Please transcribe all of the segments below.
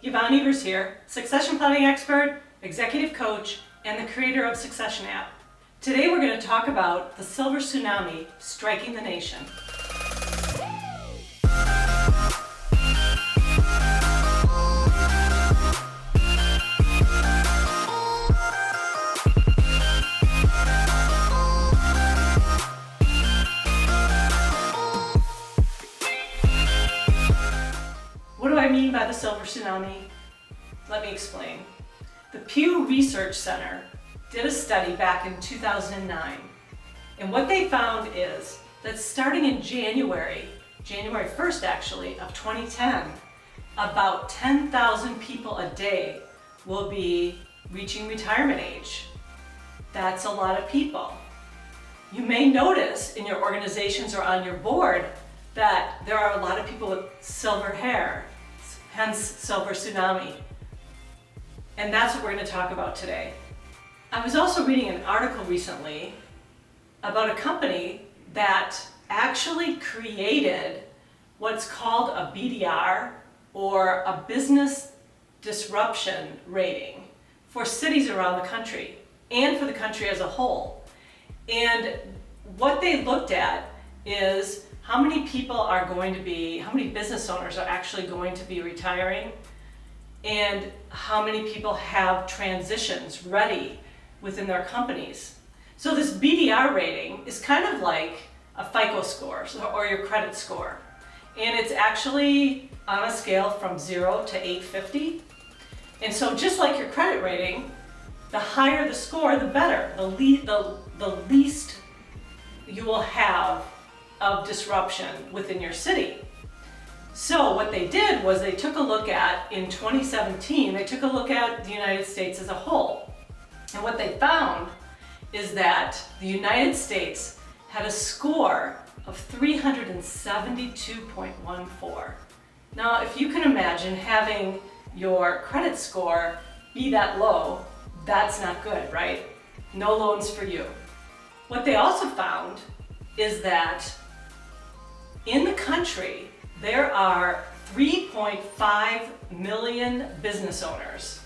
Yvonne Evers here, succession planning expert, executive coach, and the creator of Succession app. Today we're going to talk about the silver tsunami striking the nation. What do I mean by the silver tsunami? Let me explain. The Pew Research Center did a study back in 2009, and what they found is that starting in January 1st actually, of 2010, about 10,000 people a day will be reaching retirement age. That's a lot of people. You may notice in your organizations or on your board that there are a lot of people with silver hair, hence silver tsunami. And that's what we're going to talk about today. I was also reading an article recently about a company that actually created what's called a BDR, or a business disruption rating, for cities around the country and for the country as a whole. And what they looked at is how many business owners are actually going to be retiring, and how many people have transitions ready within their companies. So this BDR rating is kind of like a FICO score, or your credit score. And it's actually on a scale from 0 to 850. And so just like your credit rating, the higher the score, the better. The least you will have of disruption within your city. So what they did was they took a look at, in 2017, they took a look at the United States as a whole. And what they found is that the United States had a score of 372.14. Now, if you can imagine having your credit score be that low, that's not good, right? No loans for you. What they also found is that in the country, there are 3.5 million business owners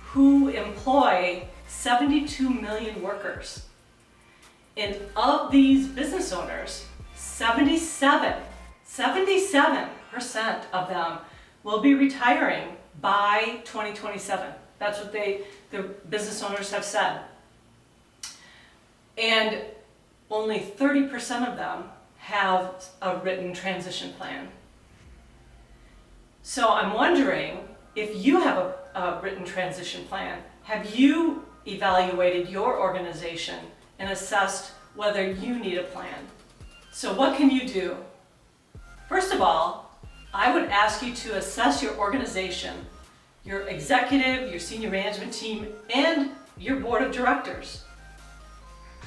who employ 72 million workers. And of these business owners, 77% of them will be retiring by 2027. That's what the business owners have said. And only 30% of them have a written transition plan. So I'm wondering, if you have a written transition plan, have you evaluated your organization and assessed whether you need a plan? So what can you do? First of all, I would ask you to assess your organization, your executive, your senior management team, and your board of directors.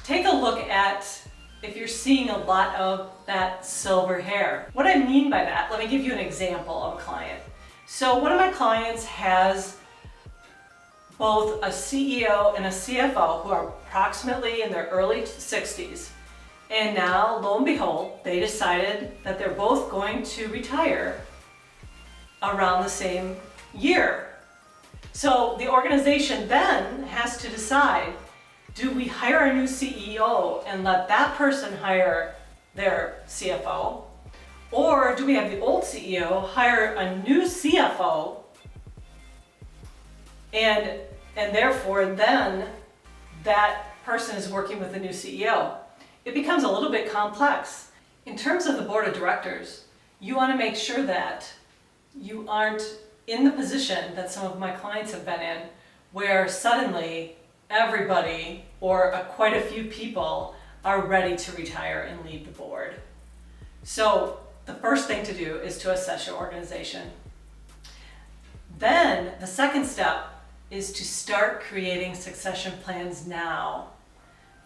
Take a look at if you're seeing a lot of that silver hair. What I mean by that, let me give you an example of a client. So one of my clients has both a CEO and a CFO who are approximately in their early 60s. And now, lo and behold, they decided that they're both going to retire around the same year. So the organization then has to decide, do we hire a new CEO and let that person hire their CFO? Or do we have the old CEO hire a new CFO, and therefore then that person is working with the new CEO? It becomes a little bit complex. In terms of the board of directors, you want to make sure that you aren't in the position that some of my clients have been in, where suddenly everybody or quite a few people are ready to retire and leave the board. So the first thing to do is to assess your organization. Then the second step is to start creating succession plans now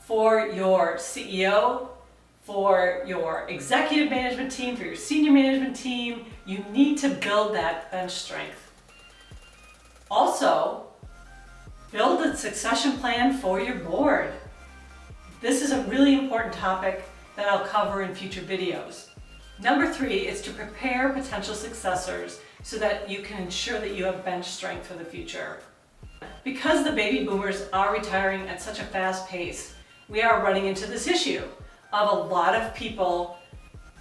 for your CEO, for your executive management team, for your senior management team. You need to build that bench strength. Also, build a succession plan for your board. This is a really important topic that I'll cover in future videos. Number 3 is to prepare potential successors so that you can ensure that you have bench strength for the future. Because the baby boomers are retiring at such a fast pace, we are running into this issue of a lot of people,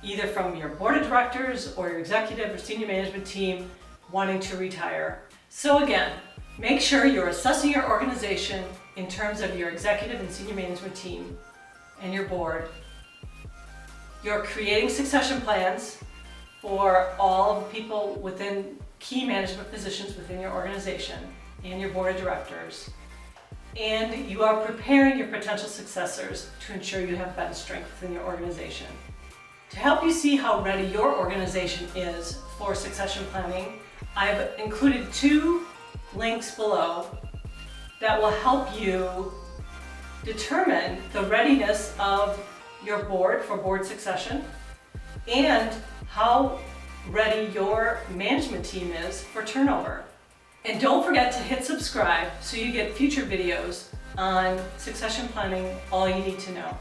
either from your board of directors or your executive or senior management team, wanting to retire. So again, make sure you're assessing your organization in terms of your executive and senior management team and your board. You're creating succession plans for all of the people within key management positions within your organization and your board of directors. And you are preparing your potential successors to ensure you have bench strength within your organization. To help you see how ready your organization is for succession planning, I've included 2 links below that will help you determine the readiness of your board for board succession and how ready your management team is for turnover. And don't forget to hit subscribe so you get future videos on succession planning, all you need to know.